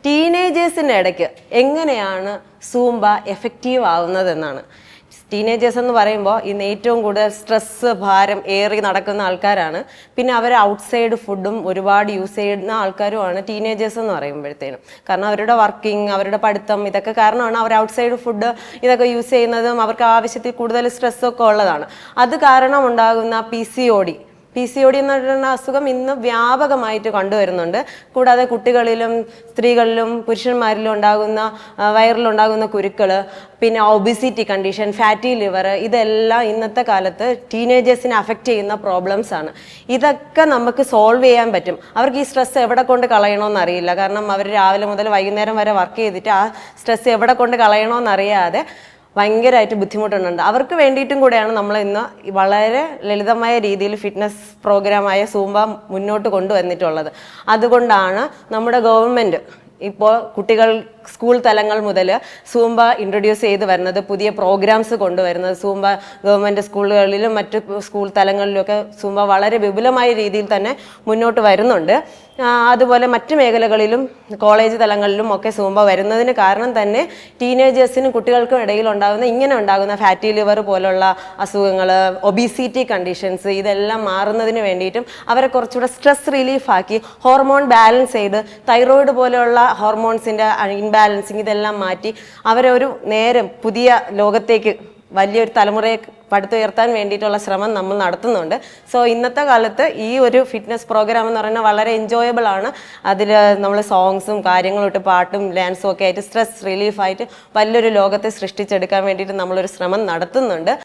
ടീനേജേഴ്സിൻ്റെ ഇടയ്ക്ക് എങ്ങനെയാണ് Zumba effective ആവുന്നതെന്നാണ്. Teenagers എന്ന് പറയുമ്പോൾ ഇന്ന് ഏറ്റവും കൂടുതൽ സ്ട്രെസ്സ് ഭാരം ഏറി നടക്കുന്ന ആൾക്കാരാണ്. പിന്നെ അവർ ഔട്ട്സൈഡ് ഫുഡും ഒരുപാട് യൂസ് ചെയ്യുന്ന ആൾക്കാരുമാണ് ടീനേജേഴ്സ് എന്ന് പറയുമ്പോഴത്തേനും. കാരണം അവരുടെ വർക്കിംഗ്, അവരുടെ പഠിത്തം ഇതൊക്കെ കാരണമാണ് അവർ ഔട്ട്സൈഡ് ഫുഡ് ഇതൊക്കെ യൂസ് ചെയ്യുന്നതും അവർക്ക് ആവശ്യത്തിൽ കൂടുതൽ സ്ട്രെസ്സൊക്കെ ഉള്ളതാണ്. അത് കാരണം ഉണ്ടാകുന്ന PCOD എന്ന് പറയുന്ന അസുഖം ഇന്ന് വ്യാപകമായിട്ട് കണ്ടുവരുന്നുണ്ട്. കൂടാതെ കുട്ടികളിലും സ്ത്രീകളിലും പുരുഷന്മാരിലും ഉണ്ടാകുന്ന വയറിലുണ്ടാകുന്ന കുരുക്കൾ, പിന്നെ ഒബിസിറ്റി കണ്ടീഷൻ, ഫാറ്റി ലിവർ, ഇതെല്ലാം ഇന്നത്തെ കാലത്ത് ടീനേജേഴ്സിനെ അഫക്റ്റ് ചെയ്യുന്ന പ്രോബ്ലംസ് ആണ്. ഇതൊക്കെ നമുക്ക് സോൾവ് ചെയ്യാൻ പറ്റും. അവർക്ക് ഈ സ്ട്രെസ് എവിടെ കൊണ്ട് കളയണമെന്ന് അറിയില്ല. കാരണം അവർ രാവിലെ മുതൽ വൈകുന്നേരം വരെ വർക്ക് ചെയ്തിട്ട് ആ സ്ട്രെസ് എവിടെ കൊണ്ട് കളയണമെന്നറിയാതെ ഭയങ്കരമായിട്ട് ബുദ്ധിമുട്ടുന്നുണ്ട്. അവർക്ക് വേണ്ടിയിട്ടും കൂടെയാണ് നമ്മൾ ഇന്ന് വളരെ ലളിതമായ രീതിയിൽ ഫിറ്റ്നസ് പ്രോഗ്രാമായ സൂംബ മുന്നോട്ട് കൊണ്ടുവന്നിട്ടുള്ളത്. അതുകൊണ്ടാണ് നമ്മുടെ ഗവൺമെൻറ് ഇപ്പോൾ കുട്ടികൾ സ്കൂൾ തലങ്ങൾ മുതൽ സൂംബ ഇൻട്രൊഡ്യൂസ് ചെയ്ത് വരുന്നത്, പുതിയ പ്രോഗ്രാംസ് കൊണ്ടുവരുന്നത്. സൂംബ ഗവൺമെൻറ് സ്കൂളുകളിലും മറ്റ് സ്കൂൾ തലങ്ങളിലുമൊക്കെ സൂംബ വളരെ വിപുലമായ രീതിയിൽ തന്നെ മുന്നോട്ട് വരുന്നുണ്ട്. അതുപോലെ മറ്റ് മേഖലകളിലും കോളേജ് തലങ്ങളിലും ഒക്കെ സൂംബ വരുന്നതിന് കാരണം തന്നെ ടീനേജേഴ്സിനും കുട്ടികൾക്കും ഇടയിൽ ഇങ്ങനെ ഉണ്ടാകുന്ന ഫാറ്റി ലിവർ പോലുള്ള അസുഖങ്ങൾ, ഒബീസിറ്റി കണ്ടീഷൻസ്, ഇതെല്ലാം മാറുന്നതിന് വേണ്ടിയിട്ടും അവരെ കുറച്ചുകൂടെ സ്ട്രെസ് റിലീഫാക്കി ഹോർമോൺ ബാലൻസ് ചെയ്ത് തൈറോയിഡ് പോലെയുള്ള ഹോർമോൺസിൻ്റെ ഇൻബാലൻസിങ് ഇതെല്ലാം മാറ്റി അവരെ ഒരു നേരം പുതിയ ലോകത്തേക്ക് വലിയൊരു തലമുറയെ പടുത്തുയർത്താൻ വേണ്ടിയിട്ടുള്ള ശ്രമം നമ്മൾ നടത്തുന്നുണ്ട്. സോ ഇന്നത്തെ കാലത്ത് ഈ ഒരു ഫിറ്റ്നസ് പ്രോഗ്രാം എന്ന് പറയുന്നത് വളരെ എൻജോയബിൾ ആണ്. അതിൽ നമ്മൾ സോങ്സും കാര്യങ്ങളും ഇട്ട് പാട്ടും ഡാൻസും ഒക്കെ ആയിട്ട് സ്ട്രെസ് റിലീഫായിട്ട് വലിയൊരു ലോകത്തെ സൃഷ്ടിച്ചെടുക്കാൻ വേണ്ടിയിട്ട് നമ്മളൊരു ശ്രമം നടത്തുന്നുണ്ട്.